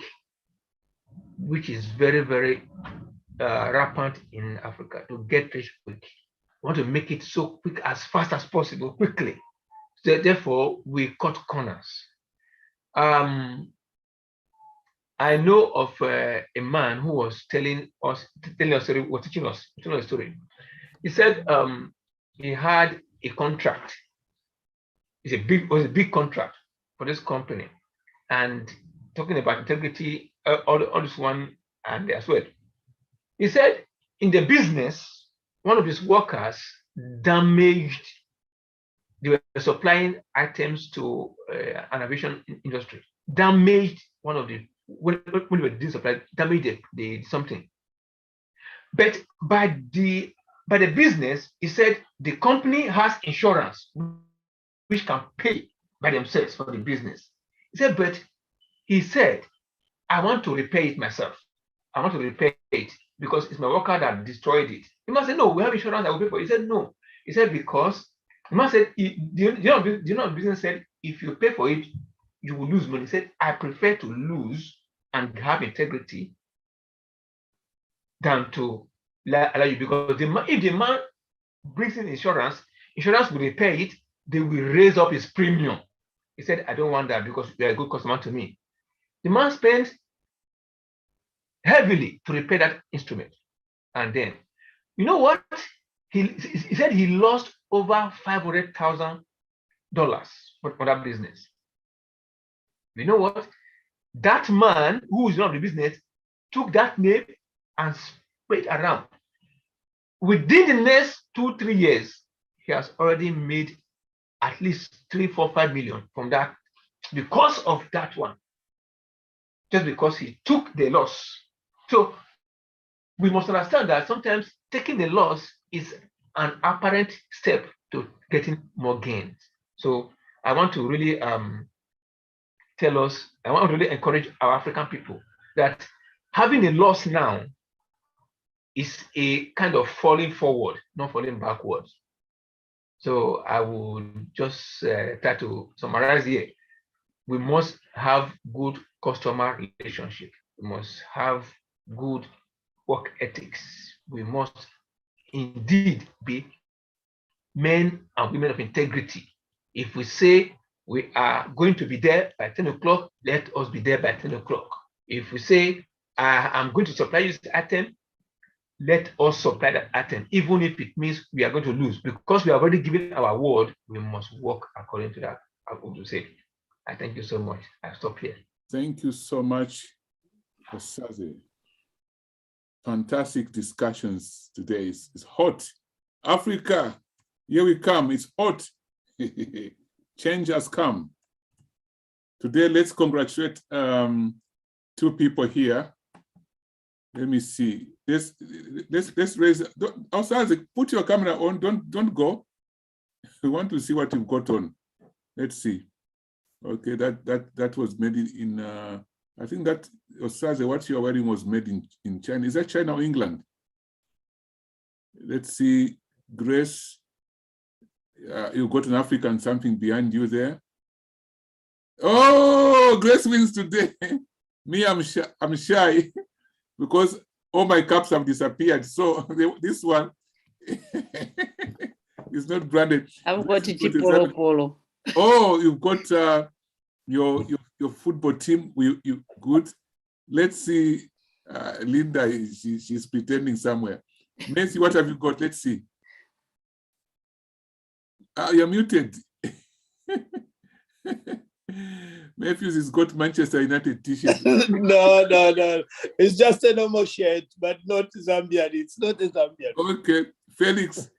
which is very, very rampant in Africa, to get rich quick. We want to make it so quick, as fast as possible, quickly. So therefore, we cut corners. I know of a man who was telling us a story, was teaching us a story. He said he had a contract. It was a big contract for this company, and talking about integrity, all this one and as well. He said in the business, one of his workers damaged. They were supplying items to an aviation industry. Damaged one of the when we were doing supply, damaged the something. But by the business, he said the company has insurance which can pay by themselves for the business. He said, I want to repair it myself. I want to repair it because it's my worker that destroyed it. He must say, no, we have insurance, I will pay for it. He said, no. He said, because he must say, the business said, if you pay for it, you will lose money. He said, I prefer to lose and have integrity than to allow you, because if the man brings in insurance will repair it, they will raise up his premium. He said, I don't want that because you're a good customer to me. The man spent heavily to repair that instrument. And then, you know what? He said he lost over $500,000 for that business. You know what? That man who is not the business took that name and spread it around. Within the next 2-3 years, he has already made at least 3, 4, 5 million from that, because of that one. Just because he took the loss. So we must understand that sometimes taking the loss is an apparent step to getting more gains. So I want to really I want to really encourage our African people that having a loss now is a kind of falling forward, not falling backwards. So I will just try to summarize here. We must have good customer relationship. We must have good work ethics. We must indeed be men and women of integrity. If we say we are going to be there by 10 o'clock, let us be there by 10 o'clock. If we say I'm going to supply you this item, let us supply that item, even if it means we are going to lose. Because we have already given our word, we must work according to that. I'm going to say, I thank you so much. I'll stop here. Thank you so much, Osaze. Fantastic discussions today. It's hot. Africa, here we come. It's hot. Change has come. Today, let's congratulate two people here. Let me see. Let's raise. Osaze, put your camera on. Don't go. We want to see what you've got on. Let's see. Okay, that was made in I think that Osaze, what you're wearing was made in China. Is that China or England? Let's see, Grace. You got an African something behind you there. Oh, Grace wins today. Me, I'm shy because all my caps have disappeared. So this one is not branded. I've got it polo. Oh, you've got your football team. You good. Let's see. Linda, she's pretending somewhere. Nancy, what have you got? Let's see. You're muted. Matthews has got Manchester United t-shirt. No. It's just a normal shirt, but not Zambian. It's not a Zambian. Okay, Felix.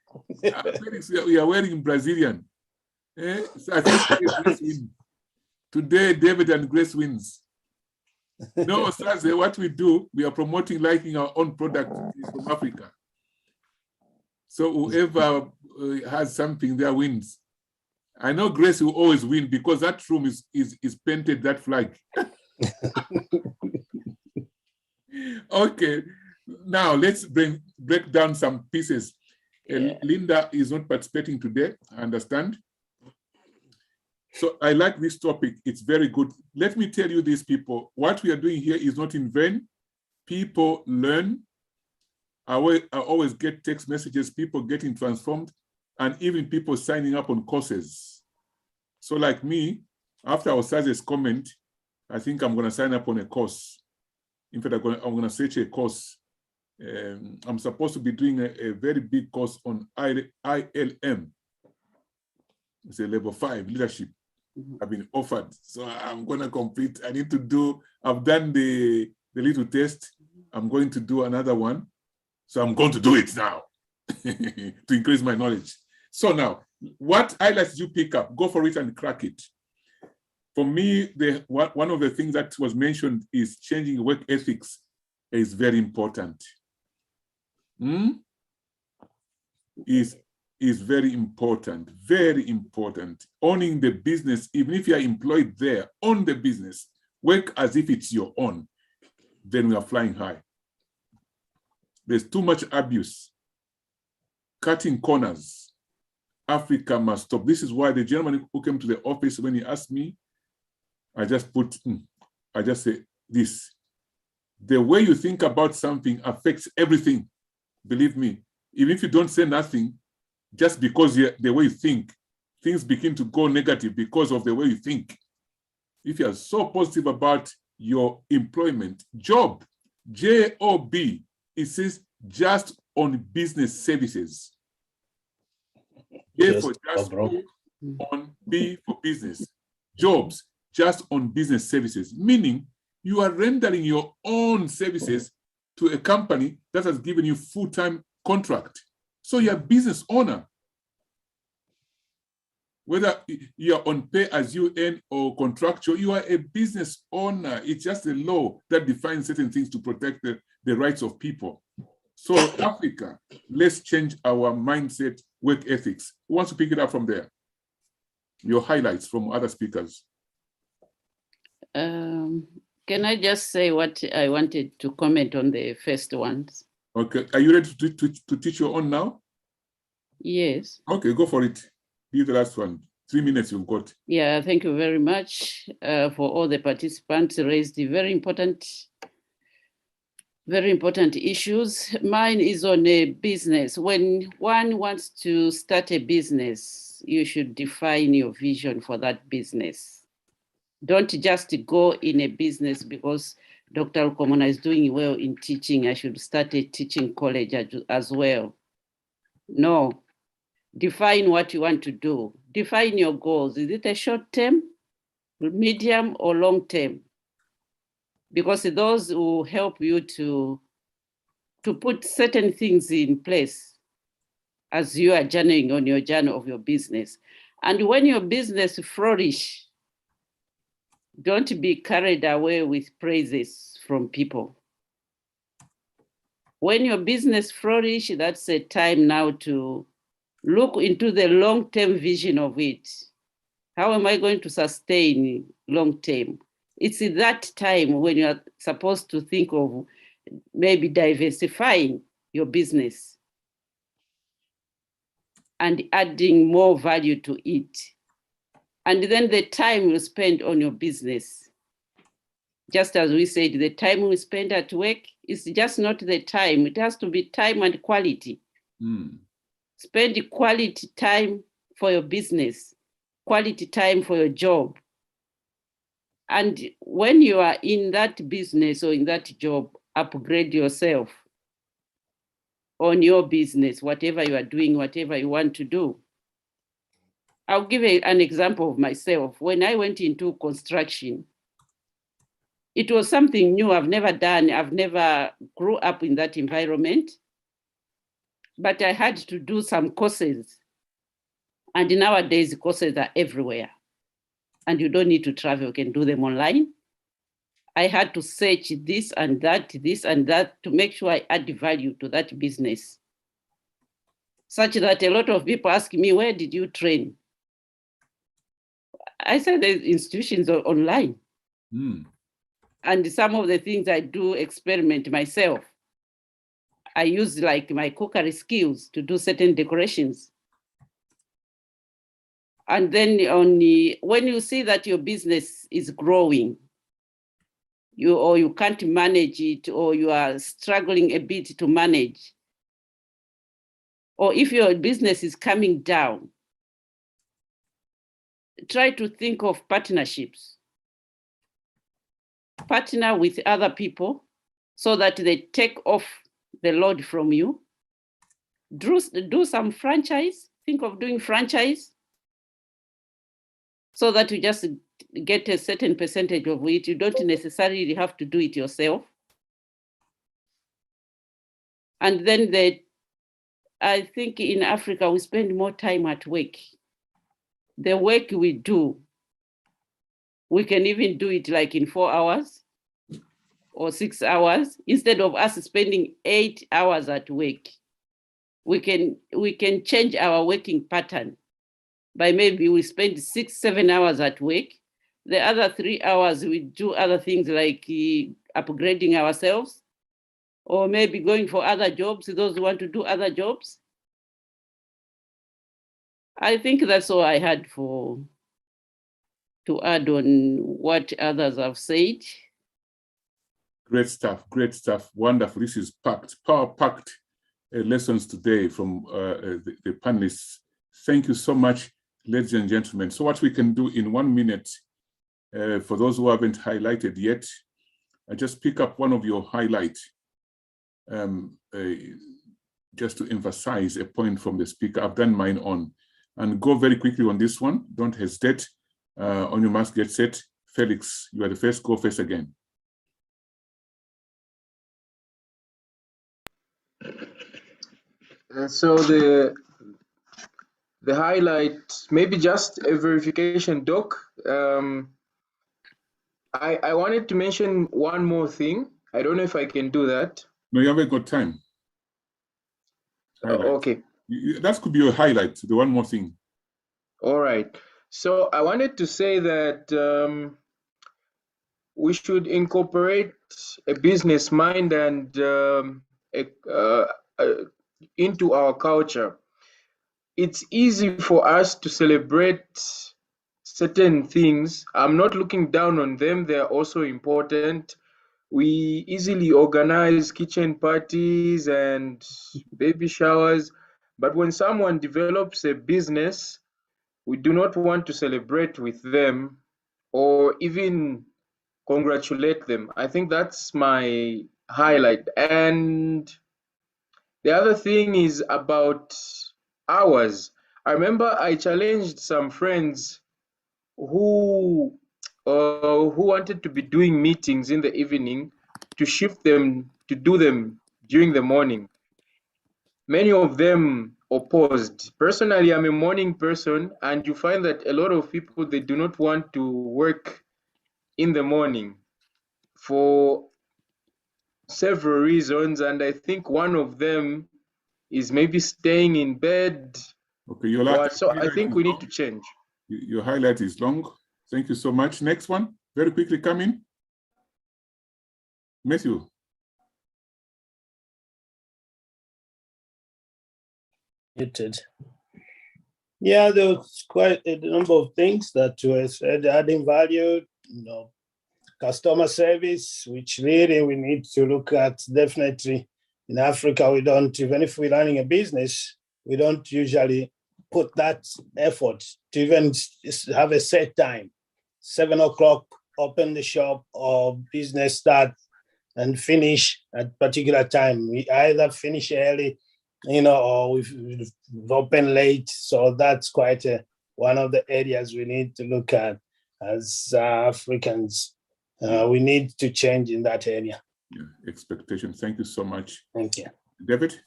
Felix, we are wearing Brazilian. So I think Grace wins. Today, David and Grace wins. No, Saze, what we do, we are promoting liking our own product from Africa. So whoever has something there wins. I know Grace will always win because that room is painted that flag. Okay, now let's break down some pieces. Linda is not participating today, I understand. So I like this topic, it's very good. Let me tell you this, people, what we are doing here is not in vain. People learn. I always get text messages, people getting transformed, and even people signing up on courses. So like me, after Osaze's comment, I think I'm gonna sign up on a course. In fact, I'm gonna search a course. I'm supposed to be doing a very big course on ILM. It's a level 5 leadership. I've been offered, so I'm gonna complete. I need to do, I've done the little test. I'm going to do another one. So I'm going to do it now to increase my knowledge. So now, what highlights you pick up? Go for it and crack it. For me, one of the things that was mentioned is changing work ethics is very important. Is very important, very important. Owning the business, even if you are employed there, own the business, work as if it's your own, then we are flying high. There's too much abuse, cutting corners. Africa must stop. This is why the gentleman who came to the office, when he asked me, I just say this. The way you think about something affects everything. Believe me, even if you don't say nothing, just because the way you think, things begin to go negative because of the way you think. If you are so positive about your employment, job, J-O-B, it says just on business services. A for just on, B for business. Jobs, just on business services, meaning you are rendering your own services to a company that has given you full-time contract. So you're a business owner. Whether you're on pay as you earn or contractual, you are a business owner. It's just a law that defines certain things to protect the rights of people. So Africa, let's change our mindset, work ethics. Who wants to pick it up from there? Your highlights from other speakers. Can Can I just say what I wanted to comment on the first ones? Okay, are you ready to teach your own now? Yes. Okay, go for it. Be the last one. 3 minutes you've got. Yeah, thank you very much for all the participants raised the very important issues. Mine is on a business. When one wants to start a business, you should define your vision for that business. Don't just go in a business because Dr. Komona is doing well in teaching. I should start a teaching college as well. No. Define what you want to do. Define your goals. Is it a short term, medium, or long term? Because those will help you to put certain things in place as you are journeying on your journey of your business. And when your business flourish, don't be carried away with praises from people. When your business flourish, that's a time now to look into the long-term vision of it. How am I going to sustain long-term? It's at that time when you are supposed to think of maybe diversifying your business and adding more value to it. And then the time you spend on your business, just as we said, the time we spend at work is just not the time. It has to be time and quality. Spend quality time for your business, quality time for your job. And when you are in that business or in that job, upgrade yourself on your business, whatever you are doing, whatever you want to do. I'll give an example of myself. When I went into construction, it was something new I've never done. I've never grew up in that environment, but I had to do some courses. And nowadays, courses are everywhere. And you don't need to travel, you can do them online. I had to search this and that to make sure I add value to that business. Such that a lot of people ask me, where did you train? I said the institutions are online. And some of the things I do experiment myself. I use like my cookery skills to do certain decorations. And then when you see that your business is growing, you can't manage it, or you are struggling a bit to manage, or if your business is coming down, try to think of partnerships. Partner with other people so that they take off the load from you. Do some franchise, think of doing franchise so that you just get a certain percentage of it. You don't necessarily have to do it yourself. And then I think in Africa, we spend more time at work. The work we do, we can even do it like in 4 hours or 6 hours, instead of us spending 8 hours at work. We can change our working pattern by maybe we spend 6-7 hours at work. The other 3 hours, we do other things like upgrading ourselves, or maybe going for other jobs, those who want to do other jobs. I think that's all I had to add on what others have said. Great stuff, wonderful. This is power-packed lessons today from the panelists. Thank you so much, ladies and gentlemen. So what we can do in 1 minute, for those who haven't highlighted yet, I just pick up one of your highlights, just to emphasize a point from the speaker. I've done mine on, and go very quickly on this one. Don't hesitate. On your marks, get set. Felix, you are the first. Go first again. So the highlight, maybe just a verification, Doc. I wanted to mention one more thing. I don't know if I can do that. No, you haven't got time. Okay. That could be your highlight, the one more thing. All right. So I wanted to say that we should incorporate a business mind and into our culture. It's easy for us to celebrate certain things. I'm not looking down on them, they are also important. We easily organize kitchen parties and baby showers, but when someone develops a business, we do not want to celebrate with them or even congratulate them. I think that's my highlight. And the other thing is about hours. I remember I challenged some friends who wanted to be doing meetings in the evening to shift them to do them during the morning. Many of them opposed. Personally, I'm a morning person, and you find that a lot of people, they do not want to work in the morning for several reasons, and I think one of them is maybe staying in bed. Okay, So I think we need to change. Your highlight is long. Thank you so much. Next one, very quickly come in. Matthew. Muted. Yeah, there was quite a number of things that were said, adding value, customer service, which really we need to look at. Definitely in Africa, we don't, even if we're running a business, we don't usually put that effort to even have a set time. 7 o'clock, open the shop or business start and finish at particular time. We either finish early, or we've open late. So that's quite one of the areas we need to look at as Africans. We need to change in that area. Yeah, expectation. Thank you so much. Thank you. David?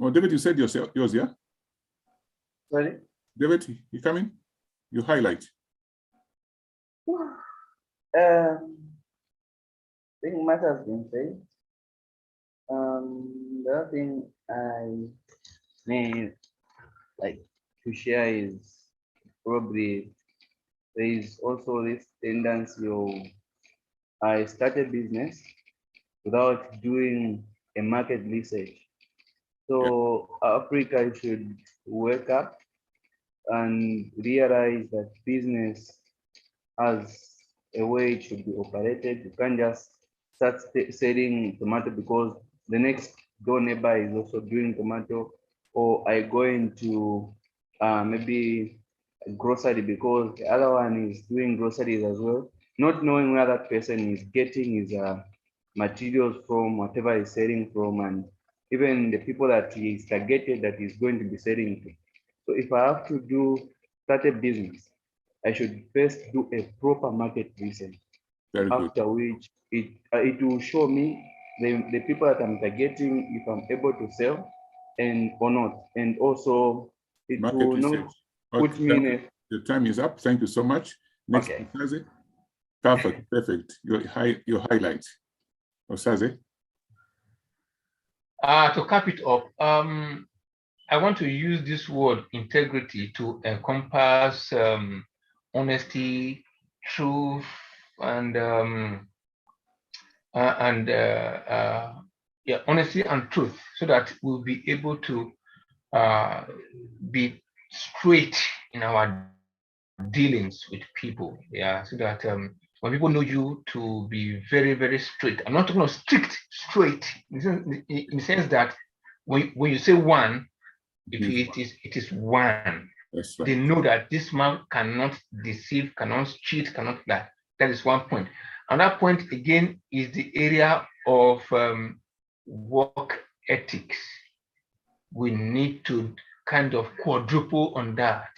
Oh, David, you said yours, yeah? Sorry? David, you coming? You highlight. I think much has been said. The other thing I may like to share is probably there is also this tendency of I start a business without doing a market research. So Africa should wake up and realize that business has a way it should be operated. You can't just start selling tomato because the next door neighbor is also doing tomato, or I go into maybe a grocery because the other one is doing groceries as well, not knowing where that person is getting his materials from, whatever he's selling from, and even the people that he is targeted that he's going to be selling to. So if I have to start a business, I should first do a proper market research. Very good. After which it will show me the people that I'm targeting, if I'm able to sell and or not. And also it Market will research. not put me in a... The time is up. Thank you so much. Next, Okay. Osaze. Perfect, perfect. Your highlight. Osaze. To cap it up, I want to use this word integrity to encompass honesty, truth, and honesty and truth, so that we'll be able to be straight in our dealings with people. Yeah, so that when people know you to be very, very straight. I'm not talking about strict, straight, in the sense that when you say one, it is one. That's right. They know that this man cannot deceive, cannot cheat, cannot lie. That is one point. Another point again is the area of work ethics. We need to kind of quadruple on that,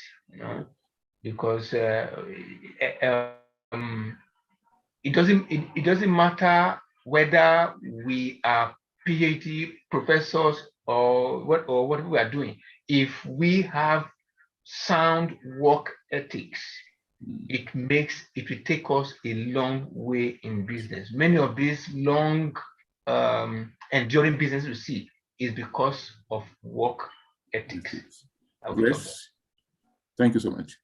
because it doesn't matter whether we are PhD professors or what we are doing. If we have sound work ethics, it will take us a long way in business. Many of these long enduring businesses we see is because of work ethics. Yes. Thank you so much.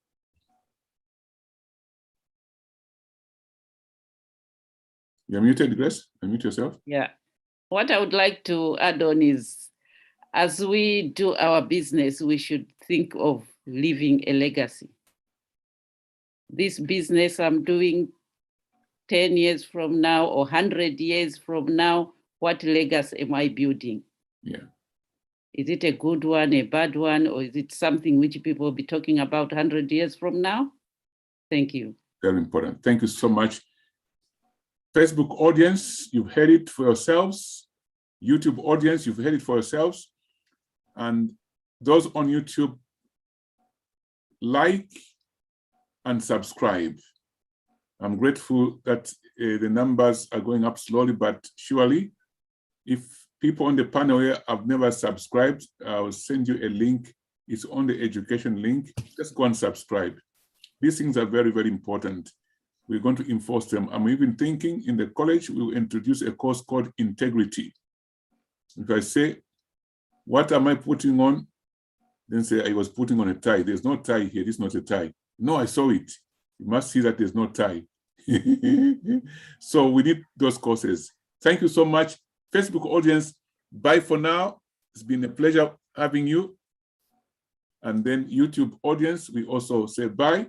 You're muted, Grace. Unmute yourself. Yeah. What I would like to add on is, as we do our business, we should think of leaving a legacy. This business I'm doing 10 years from now or 100 years from now, what legacy am I building? Yeah. Is it a good one, a bad one, or is it something which people will be talking about 100 years from now? Thank you. Very important. Thank you so much. Facebook audience, you've heard it for yourselves. YouTube audience, you've heard it for yourselves. And those on YouTube, like and subscribe. I'm grateful that the numbers are going up slowly but surely. If people on the panel here have never subscribed, I'll send you a link. It's on the education link. Just go and subscribe. These things are very, very important. We're going to enforce them. I'm even thinking in the college, we'll introduce a course called Integrity. If I say, what am I putting on? Then say, I was putting on a tie. There's no tie here. This is not a tie. No, I saw it. You must see that there's no tie. So we need those courses. Thank you so much. Facebook audience, bye for now. It's been a pleasure having you. And then YouTube audience, we also say bye.